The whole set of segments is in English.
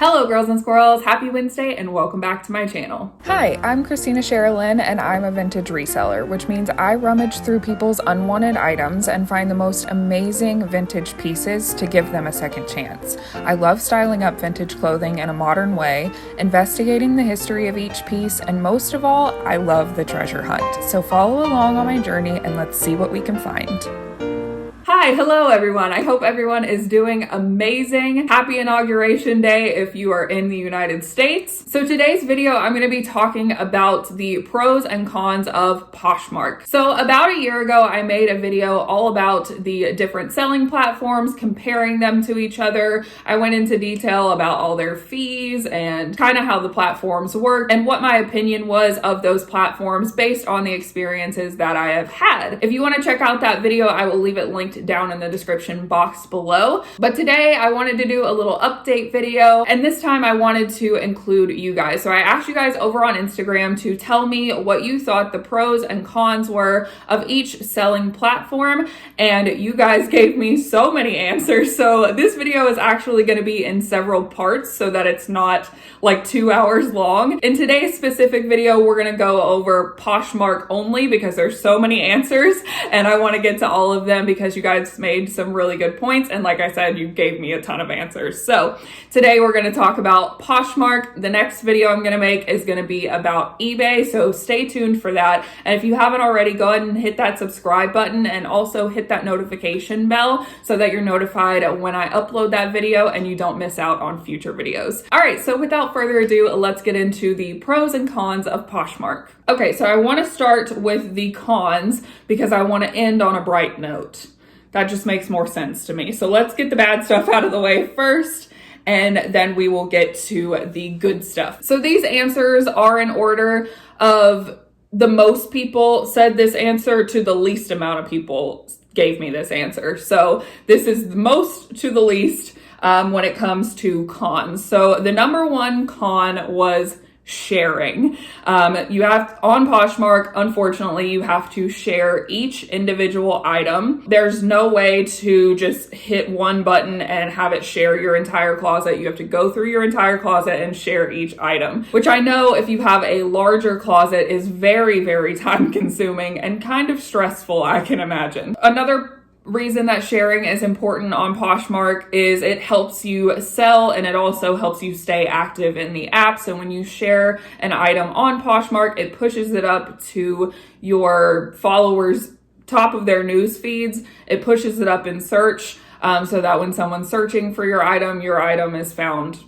Hello girls and squirrels, happy Wednesday and welcome back to my channel. Hi, I'm Christina Sherilyn and I'm a vintage reseller, which means I rummage through people's unwanted items and find the most amazing vintage pieces to give them a second chance. I love styling up vintage clothing in a modern way, investigating the history of each piece, and most of all, I love the treasure hunt. So follow along on my journey and let's see what we can find. Hi, hello everyone. I hope everyone is doing amazing. Happy Inauguration Day if you are in the United States. So today's video, I'm going to be talking about the pros and cons of Poshmark. So about a year ago, I made a video all about the different selling platforms, comparing them to each other. I went into detail about all their fees and kind of how the platforms work and what my opinion was of those platforms based on the experiences that I have had. If you want to check out that video, I will leave it linked down in the description box below. But today I wanted to do a little update video, and this time I wanted to include you guys. So I asked you guys over on Instagram to tell me what you thought the pros and cons were of each selling platform, and you guys gave me so many answers. So this video is actually going to be in several parts so that it's not like 2 hours long. In today's specific video, we're going to go over Poshmark only because there's so many answers and I want to get to all of them because you guys made some really good points, and like I said, you gave me a ton of answers. So today we're going to talk about Poshmark. The next video I'm going to make is going to be about eBay, so stay tuned for that. And if you haven't already, go ahead and hit that subscribe button and also hit that notification bell so that you're notified when I upload that video and you don't miss out on future videos. All right, so without further ado, let's get into the pros and cons of Poshmark. Okay, so I want to start with the cons because I want to end on a bright note. That just makes more sense to me. So let's get the bad stuff out of the way first, and then we will get to the good stuff. So these answers are in order of the most people said this answer to the least amount of people gave me this answer. So this is the most to the least when it comes to cons. So the number one con was sharing. You have on Poshmark, unfortunately, you have to share each individual item. There's no way to just hit one button and have it share your entire closet. You have to go through your entire closet and share each item, which I know if you have a larger closet is very, very time consuming and kind of stressful, I can imagine. Another reason that sharing is important on Poshmark is it helps you sell and it also helps you stay active in the app. So when you share an item on Poshmark, it pushes it up to your followers' top of their news feeds. It pushes it up in search so that when someone's searching for your item is found,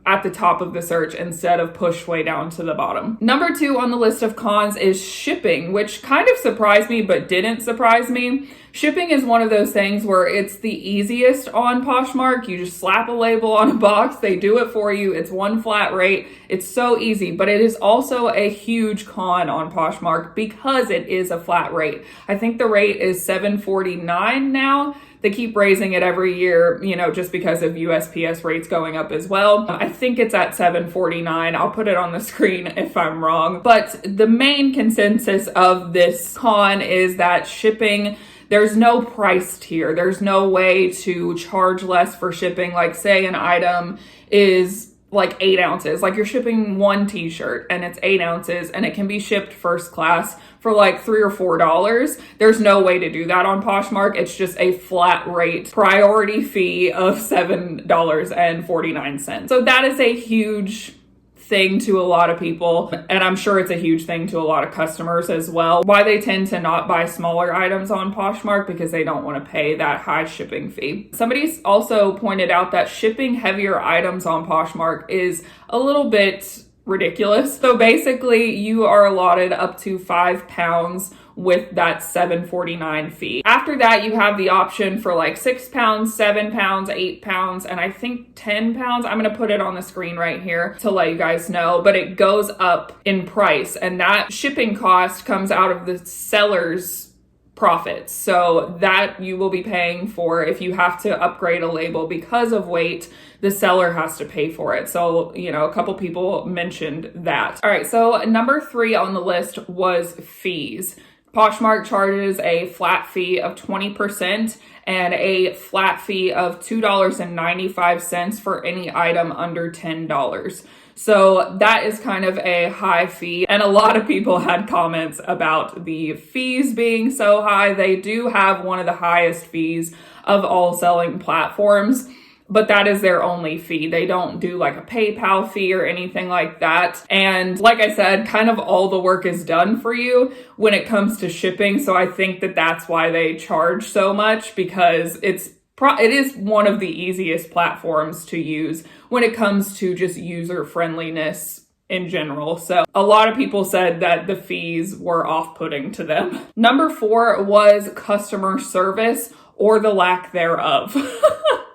at the top of the search instead of pushed way down to the bottom. Number two on the list of cons is shipping, which kind of surprised me but didn't surprise me. Shipping is one of those things where it's the easiest on Poshmark. You just slap a label on a box, they do it for you. It's one flat rate. It's so easy, but it is also a huge con on Poshmark because it is a flat rate. I think the rate is $7.49 now. They keep raising it every year, just because of USPS rates going up as well. I think it's at $7.49. I'll put it on the screen if I'm wrong. But the main consensus of this con is that shipping, there's no price tier. There's no way to charge less for shipping. Like say an item is like 8 ounces, like you're shipping one t-shirt and it's 8 ounces and it can be shipped first class for like $3 or $4. There's no way to do that on Poshmark. It's just a flat rate priority fee of $7.49. So that is a huge thing to a lot of people, and I'm sure it's a huge thing to a lot of customers as well. Why they tend to not buy smaller items on Poshmark because they don't want to pay that high shipping fee. Somebody also pointed out that shipping heavier items on Poshmark is a little bit ridiculous. So basically you are allotted up to 5 pounds with that $7.49 fee. After that, you have the option for like 6 pounds, 7 pounds, 8 pounds, and I think 10 pounds. I'm gonna put it on the screen right here to let you guys know, but it goes up in price, and that shipping cost comes out of the seller's profits. So that you will be paying for if you have to upgrade a label because of weight. The seller has to pay for it. So, a couple people mentioned that. All right, so number 3 on the list was fees. Poshmark charges a flat fee of 20% and a flat fee of $2.95 for any item under $10. So that is kind of a high fee. And a lot of people had comments about the fees being so high. They do have one of the highest fees of all selling platforms, but that is their only fee. They don't do like a PayPal fee or anything like that. And like I said, kind of all the work is done for you when it comes to shipping. So I think that that's why they charge so much, because it is one of the easiest platforms to use when it comes to just user friendliness in general. So a lot of people said that the fees were off-putting to them. Number 4 was customer service, or the lack thereof.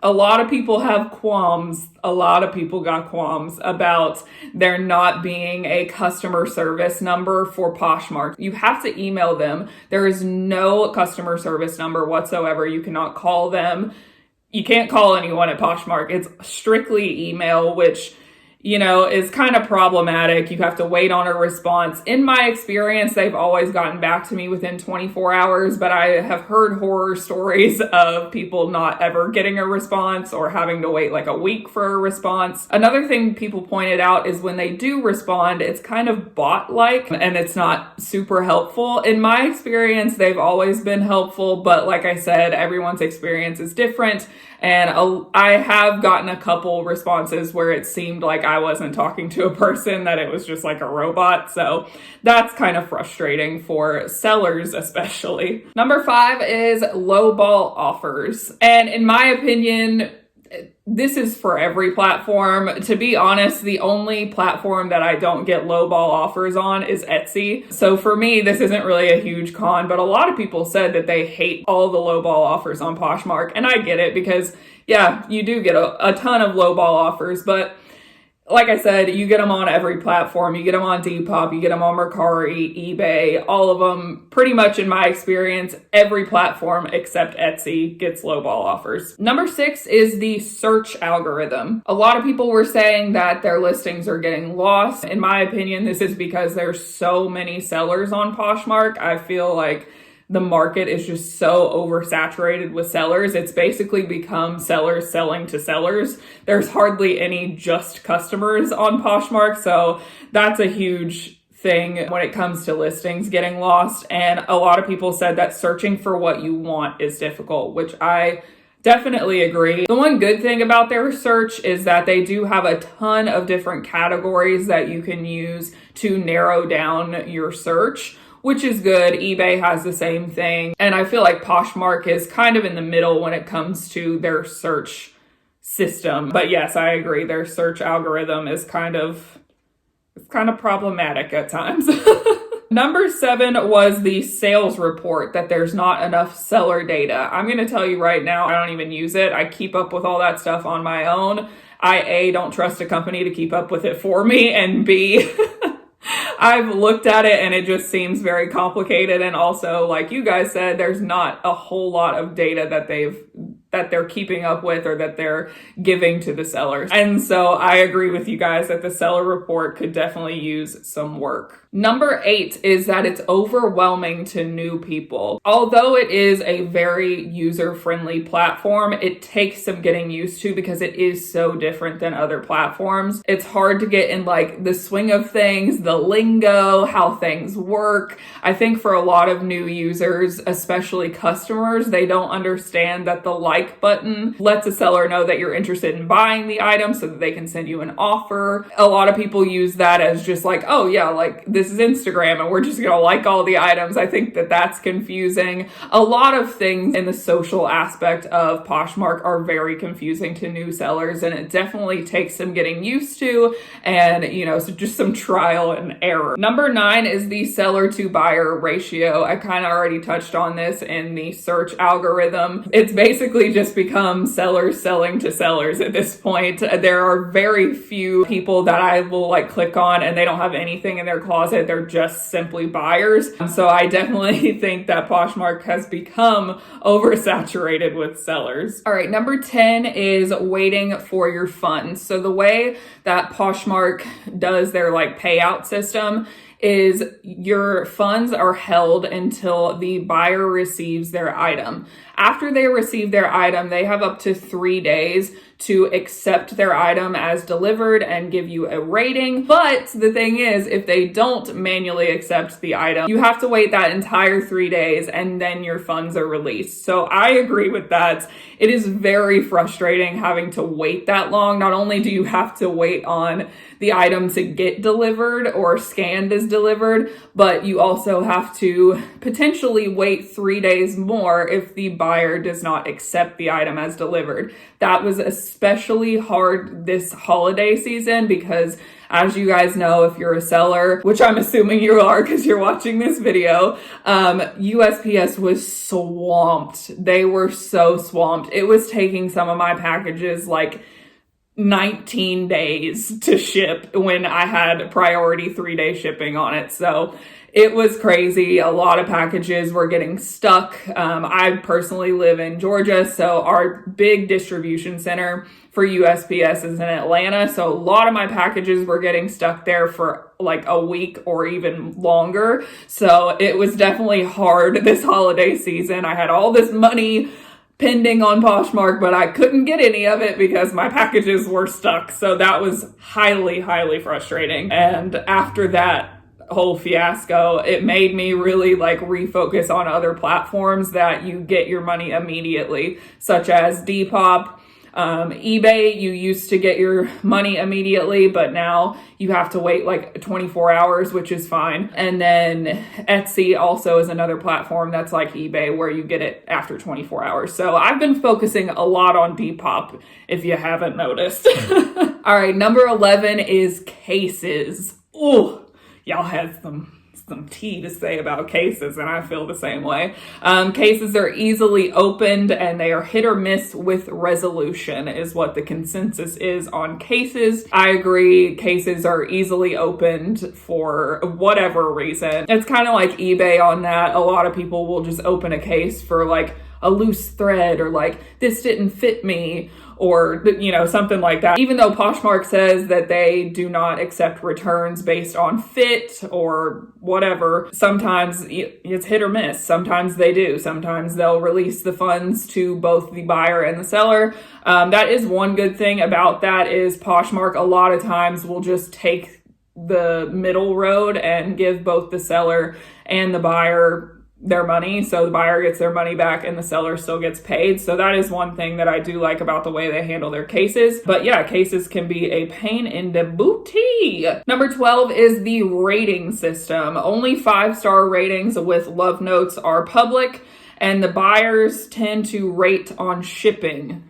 A lot of people have qualms. A lot of people got qualms about there not being a customer service number for Poshmark. You have to email them. There is no customer service number whatsoever. You cannot call them. You can't call anyone at Poshmark. It's strictly email, which, you know, is kind of problematic. You have to wait on a response. In my experience, they've always gotten back to me within 24 hours, but I have heard horror stories of people not ever getting a response or having to wait like a week for a response. Another thing people pointed out is when they do respond, it's kind of bot-like and it's not super helpful. In my experience, they've always been helpful, but like I said, everyone's experience is different. And I have gotten a couple responses where it seemed like I wasn't talking to a person, that it was just like a robot. So that's kind of frustrating for sellers, especially. Number 5 is lowball offers. And in my opinion, this is for every platform. To be honest, the only platform that I don't get lowball offers on is Etsy. So for me, this isn't really a huge con, but a lot of people said that they hate all the lowball offers on Poshmark. And I get it, because yeah, you do get a ton of lowball offers, but like I said, you get them on every platform. You get them on Depop, you get them on Mercari, eBay, all of them. Pretty much in my experience, every platform except Etsy gets lowball offers. Number 6 is the search algorithm. A lot of people were saying that their listings are getting lost. In my opinion, this is because there's so many sellers on Poshmark. I feel like the market is just so oversaturated with sellers. It's basically become sellers selling to sellers. There's hardly any just customers on Poshmark. So that's a huge thing when it comes to listings getting lost. And a lot of people said that searching for what you want is difficult, which I definitely agree. The one good thing about their search is that they do have a ton of different categories that you can use to narrow down your search, which is good. eBay has the same thing. And I feel like Poshmark is kind of in the middle when it comes to their search system. But yes, I agree. Their search algorithm is kind of problematic at times. Number 7 was the sales report, that there's not enough seller data. I'm going to tell you right now, I don't even use it. I keep up with all that stuff on my own. I, A, don't trust a company to keep up with it for me, and B, I've looked at it and it just seems very complicated. And also, like you guys said, there's not a whole lot of data that they're keeping up with or that they're giving to the sellers. And so I agree with you guys that the seller report could definitely use some work. Number 8 is that it's overwhelming to new people. Although it is a very user-friendly platform, it takes some getting used to because it is so different than other platforms. It's hard to get in like the swing of things, the lingo, how things work. I think for a lot of new users, especially customers, they don't understand that the like button lets a seller know that you're interested in buying the item so that they can send you an offer. A lot of people use that as just like, oh yeah, like this is Instagram and we're just gonna like all the items. I think that that's confusing. A lot of things in the social aspect of Poshmark are very confusing to new sellers, and it definitely takes some getting used to, and so just some trial and error. Number 9 is the seller to buyer ratio. I kind of already touched on this in the search algorithm. It's basically just become sellers selling to sellers at this point. There are very few people that I will like click on and they don't have anything in their closet. They're just simply buyers. So I definitely think that Poshmark has become oversaturated with sellers. All right, number 10 is waiting for your funds. So the way that Poshmark does their like payout system is your funds are held until the buyer receives their item. After they receive their item, they have up to 3 days to accept their item as delivered and give you a rating. But the thing is, if they don't manually accept the item, you have to wait that entire 3 days and then your funds are released. So I agree with that. It is very frustrating having to wait that long. Not only do you have to wait on the item to get delivered or scanned as delivered, but you also have to potentially wait 3 days more if the buyer does not accept the item as delivered. That was especially hard this holiday season because, as you guys know, if you're a seller, which I'm assuming you are because you're watching this video, USPS was swamped. They were so swamped. It was taking some of my packages like 19 days to ship when I had priority 3-day shipping on it. So it was crazy. A lot of packages were getting stuck. I personally live in Georgia, so our big distribution center for USPS is in Atlanta. So a lot of my packages were getting stuck there for like a week or even longer. So it was definitely hard this holiday season. I had all this money pending on Poshmark, but I couldn't get any of it because my packages were stuck. So that was highly, highly frustrating. And after that whole fiasco, it made me really like refocus on other platforms that you get your money immediately, such as Depop. eBay, you used to get your money immediately, but now you have to wait like 24 hours, which is fine. And then Etsy also is another platform that's like eBay where you get it after 24 hours. So I've been focusing a lot on Depop, if you haven't noticed. All right, number 11 is cases. Ooh, y'all had some tea to say about cases, and I feel the same way. Cases are easily opened and they are hit or miss with resolution is what the consensus is on cases. I agree, cases are easily opened for whatever reason. It's kind of like eBay on that. A lot of people will just open a case for like a loose thread or like this didn't fit me or, you know, something like that. Even though Poshmark says that they do not accept returns based on fit or whatever, sometimes it's hit or miss. Sometimes they do. Sometimes they'll release the funds to both the buyer and the seller. That is one good thing about that is Poshmark a lot of times will just take the middle road and give both the seller and the buyer their money. So the buyer gets their money back and the seller still gets paid. So that is one thing that I do like about the way they handle their cases. But yeah, cases can be a pain in the booty. Number 12 is the rating system. Only 5-star ratings with love notes are public and the buyers tend to rate on shipping.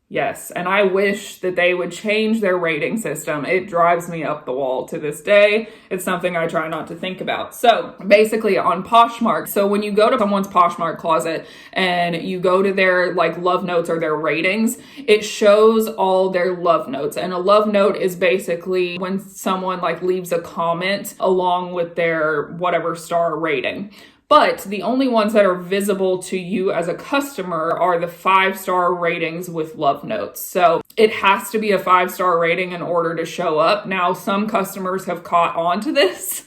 Yes, and I wish that they would change their rating system. It drives me up the wall to this day. It's something I try not to think about. So basically on Poshmark, so when you go to someone's Poshmark closet and you go to their like love notes or their ratings, it shows all their love notes. And a love note is basically when someone like leaves a comment along with their whatever star rating. But the only ones that are visible to you as a customer are the 5-star ratings with love notes. So it has to be a 5-star rating in order to show up. Now, some customers have caught on to this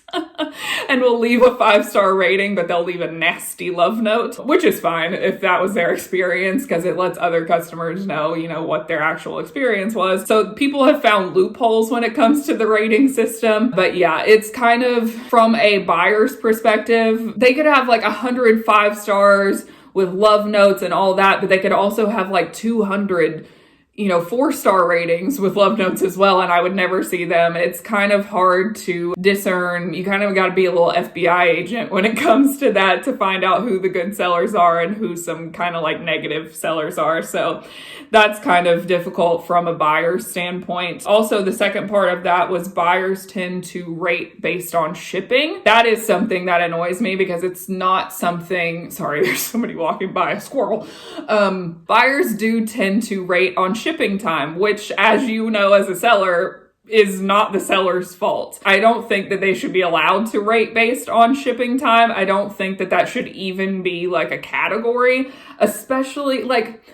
and will leave a 5-star rating, but they'll leave a nasty love note, which is fine if that was their experience because it lets other customers know, you know, what their actual experience was. So people have found loopholes when it comes to the rating system. But yeah, it's kind of from a buyer's perspective, they could have like 105 stars with love notes and all that, but they could also have like 200 4-star ratings with love notes as well, and I would never see them. It's kind of hard to discern. You kind of got to be a little FBI agent when it comes to that to find out who the good sellers are and who some kind of like negative sellers are. So that's kind of difficult from a buyer's standpoint. Also, the second part of that was buyers tend to rate based on shipping. That is something that annoys me because it's not something, sorry, there's somebody walking by, a squirrel. Buyers do tend to rate on shipping time, which, as you know, as a seller, is not the seller's fault. I don't think that they should be allowed to rate based on shipping time. I don't think that that should even be like a category, especially like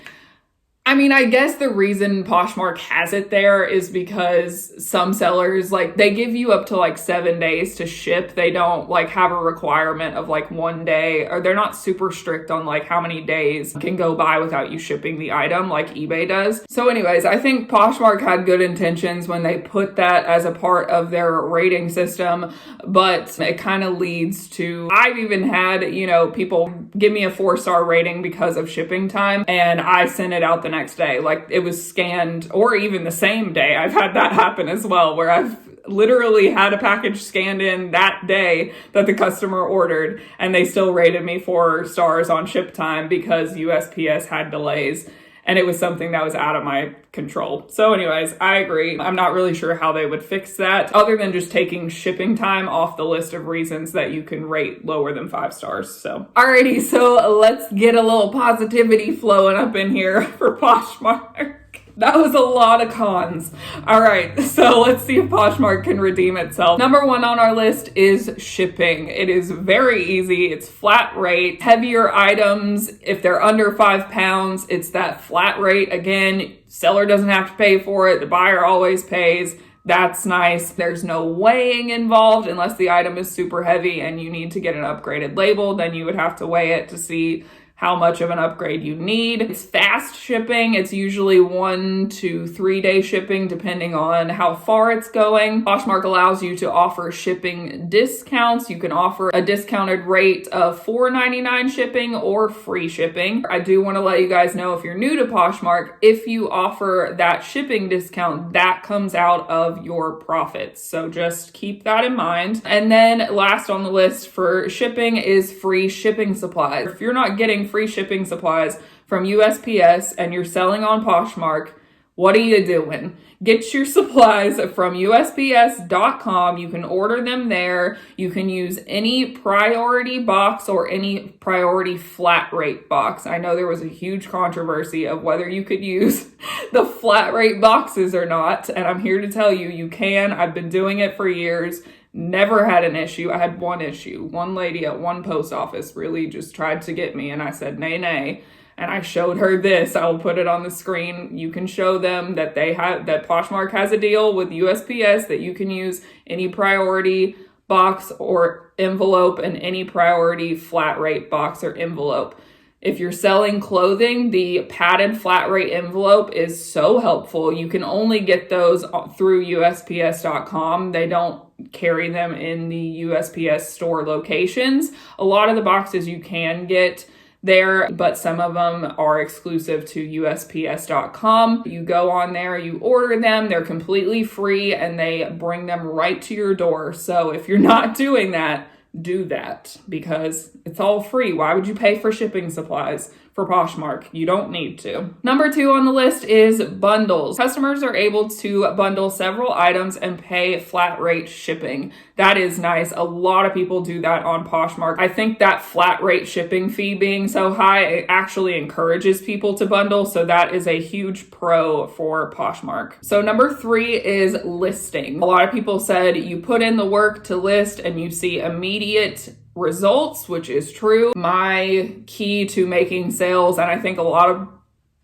I mean, I guess the reason Poshmark has it there is because some sellers, like, they give you up to like 7 days to ship. They don't like have a requirement of like 1 day, or they're not super strict on like how many days can go by without you shipping the item like eBay does. So anyways, I think Poshmark had good intentions when they put that as a part of their rating system, but it kind of leads to, I've even had, you know, people give me a 4-star rating because of shipping time, and I sent it out the next day. Like, it was scanned, or even the same day. I've had that happen as well, where I've literally had a package scanned in that day that the customer ordered, and they still rated me 4 stars on ship time because USPS had delays. And it was something that was out of my control. So anyways, I agree. I'm not really sure how they would fix that, other than just taking shipping time off the list of reasons that you can rate lower than 5 stars. So alrighty, so let's get a little positivity flowing up in here for Poshmark. That was a lot of cons. All right, so let's see if Poshmark can redeem itself. Number 1 on our list is shipping. It is very easy. It's flat rate. Heavier items, if they're under 5 pounds, it's that flat rate. Again, seller doesn't have to pay for it. The buyer always pays. That's nice. There's no weighing involved unless the item is super heavy and you need to get an upgraded label. Then you would have to weigh it to see how much of an upgrade you need. It's fast shipping. It's usually 1 to 3 day shipping depending on how far it's going. Poshmark allows you to offer shipping discounts. You can offer a discounted rate of $4.99 shipping or free shipping. I do want to let you guys know, if you're new to Poshmark, if you offer that shipping discount, that comes out of your profits. So just keep that in mind. And then last on the list for shipping is free shipping supplies. If you're not getting free shipping supplies from USPS and you're selling on Poshmark, what are you doing? Get your supplies from USPS.com. You can order them there. You can use any priority box or any priority flat rate box. I know there was a huge controversy of whether you could use the flat rate boxes or not, and I'm here to tell you, you can. I've been doing it for years. Never had an issue. I had one issue. One lady at one post office really just tried to get me, and I said, nay, nay. And I showed her this. I'll put it on the screen. You can show them that that Poshmark has a deal with USPS that you can use any priority box or envelope and any priority flat rate box or envelope. If you're selling clothing, the padded flat rate envelope is so helpful. You can only get those through USPS.com. They don't carry them in the USPS store locations. A lot of the boxes you can get there, but some of them are exclusive to USPS.com. You go on there, you order them, they're completely free, and they bring them right to your door. So if you're not doing that, do that, because it's all free. Why would you pay for shipping supplies for Poshmark? You don't need to. Number 2 on the list is bundles. Customers are able to bundle several items and pay flat rate shipping. That is nice. A lot of people do that on Poshmark. I think that flat rate shipping fee being so high, it actually encourages people to bundle. So that is a huge pro for Poshmark. So number 3 is listing. A lot of people said you put in the work to list and you see immediate results, which is true. My key to making sales, and I think a lot of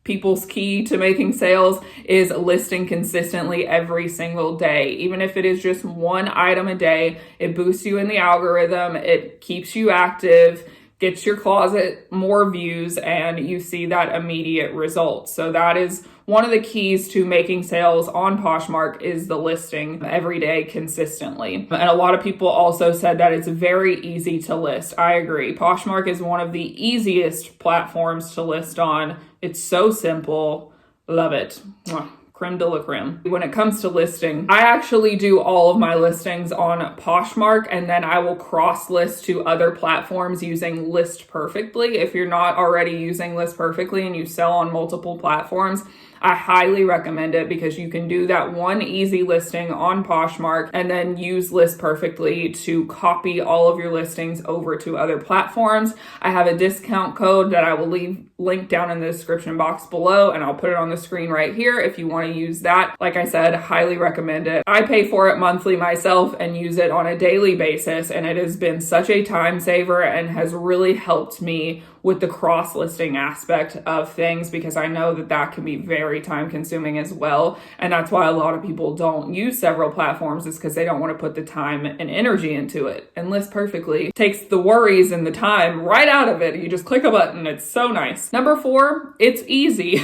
people's key to making sales, is listing consistently every single day. Even if it is just one item a day, it boosts you in the algorithm, it keeps you active, gets your closet more views, and you see that immediate result. So that is one of the keys to making sales on Poshmark, is the listing every day consistently. And a lot of people also said that it's very easy to list. I agree. Poshmark is one of the easiest platforms to list on. It's so simple. Love it. Mwah. Creme de la creme. When it comes to listing, I actually do all of my listings on Poshmark, and then I will cross list to other platforms using List Perfectly. If you're not already using List Perfectly and you sell on multiple platforms, I highly recommend it, because you can do that one easy listing on Poshmark and then use List Perfectly to copy all of your listings over to other platforms. I have a discount code that I will leave linked down in the description box below, and I'll put it on the screen right here if you want to use that. Like I said, highly recommend it. I pay for it monthly myself and use it on a daily basis, and it has been such a time saver and has really helped me with the cross-listing aspect of things, because I know that that can be very time consuming as well. And that's why a lot of people don't use several platforms, is because they don't want to put the time and energy into it. And list perfectly takes the worries and the time right out of it. You just click a button. It's so nice. Number 4, it's easy.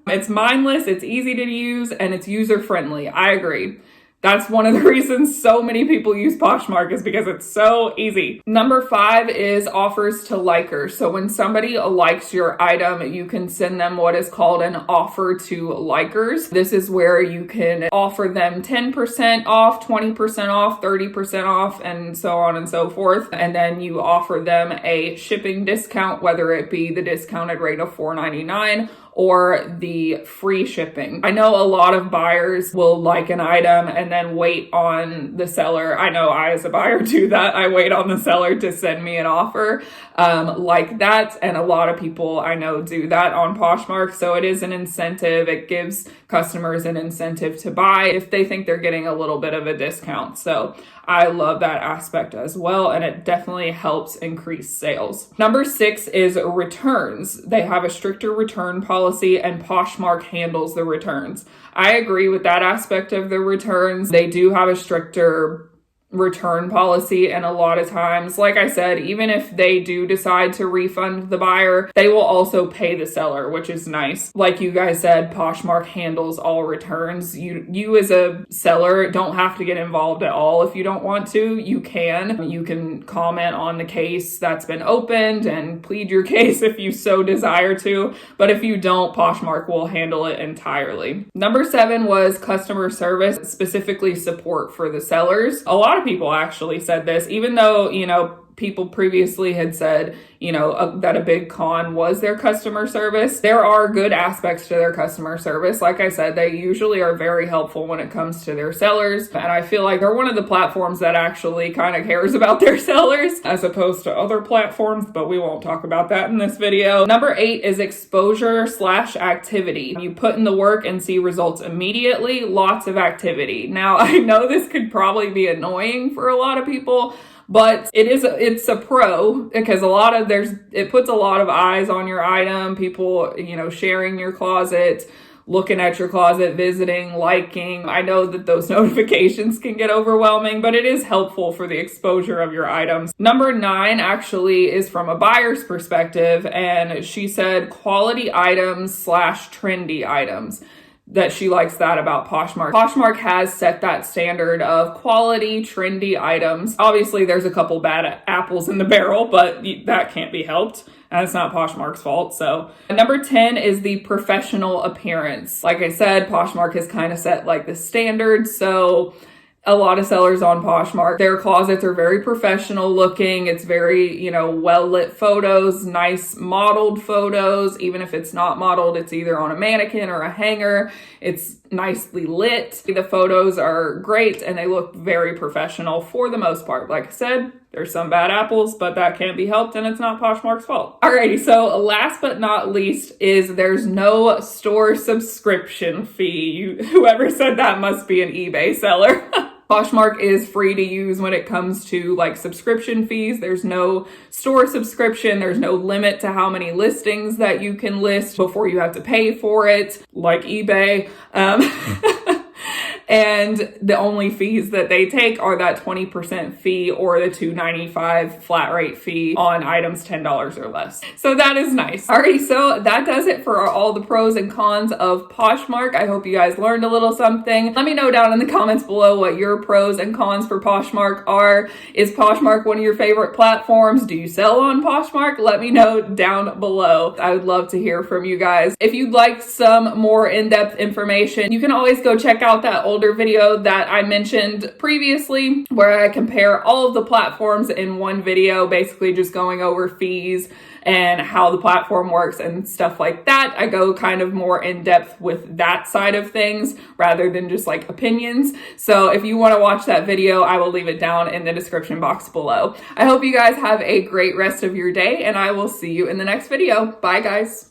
It's mindless, it's easy to use, and it's user-friendly. I agree. That's one of the reasons so many people use Poshmark, is because it's so easy. Number 5 is offers to likers. So when somebody likes your item, you can send them what is called an offer to likers. This is where you can offer them 10% off, 20% off, 30% off, and so on and so forth. And then you offer them a shipping discount, whether it be the discounted rate of $4.99 or the free shipping. I know a lot of buyers will like an item and then wait on the seller. I know I, as a buyer, do that. I wait on the seller to send me an offer like that. And a lot of people I know do that on Poshmark. So it is an incentive. It gives customers an incentive to buy if they think they're getting a little bit of a discount. So I love that aspect as well, and it definitely helps increase sales. Number 6 is returns. They have a stricter return policy, and Poshmark handles the returns. I agree with that aspect of the returns. They do have a stricter return policy, and a lot of times, like I said, even if they do decide to refund the buyer, they will also pay the seller, which is nice. Like you guys said, Poshmark handles all returns. You as a seller don't have to get involved at all. If you don't want to, you can comment on the case that's been opened and plead your case if you so desire to, but if you don't, Poshmark will handle it entirely. Number 7 was customer service, specifically support for the sellers. A lot of people actually said this, even though, people previously had said, that a big con was their customer service. There are good aspects to their customer service. Like I said, they usually are very helpful when it comes to their sellers. And I feel like they're one of the platforms that actually kind of cares about their sellers as opposed to other platforms, but we won't talk about that in this video. Number 8 is exposure/activity. You put in the work and see results immediately, lots of activity. Now, I know this could probably be annoying for a lot of people, but it's a pro, because it puts a lot of eyes on your item. People, sharing your closet, looking at your closet, visiting, liking. I know that those notifications can get overwhelming, but it is helpful for the exposure of your items. Number 9 actually is from a buyer's perspective, and she said quality items/trendy items. That she likes that about Poshmark. Poshmark has set that standard of quality, trendy items. Obviously, there's a couple bad apples in the barrel, but that can't be helped. And it's not Poshmark's fault. So number 10 is the professional appearance. Like I said, Poshmark has kind of set like the standard. So a lot of sellers on Poshmark, their closets are very professional looking. It's very, well lit photos, nice modeled photos. Even if it's not modeled, it's either on a mannequin or a hanger. It's nicely lit. The photos are great and they look very professional for the most part. Like I said, there's some bad apples, but that can't be helped and it's not Poshmark's fault. Alrighty, so last but not least is there's no store subscription fee. Whoever said that must be an eBay seller. Poshmark is free to use when it comes to like subscription fees. There's no store subscription. There's no limit to how many listings that you can list before you have to pay for it, like eBay. And the only fees that they take are that 20% fee or the $2.95 flat rate fee on items $10 or less. So that is nice. Alrighty, so that does it for all the pros and cons of Poshmark. I hope you guys learned a little something. Let me know down in the comments below what your pros and cons for Poshmark are. Is Poshmark one of your favorite platforms? Do you sell on Poshmark? Let me know down below. I would love to hear from you guys. If you'd like some more in-depth information, you can always go check out that older video that I mentioned previously, where I compare all of the platforms in one video, basically just going over fees and how the platform works and stuff like that. I go kind of more in depth with that side of things rather than just like opinions. So if you want to watch that video, I will leave it down in the description box below. I hope you guys have a great rest of your day and I will see you in the next video. Bye guys.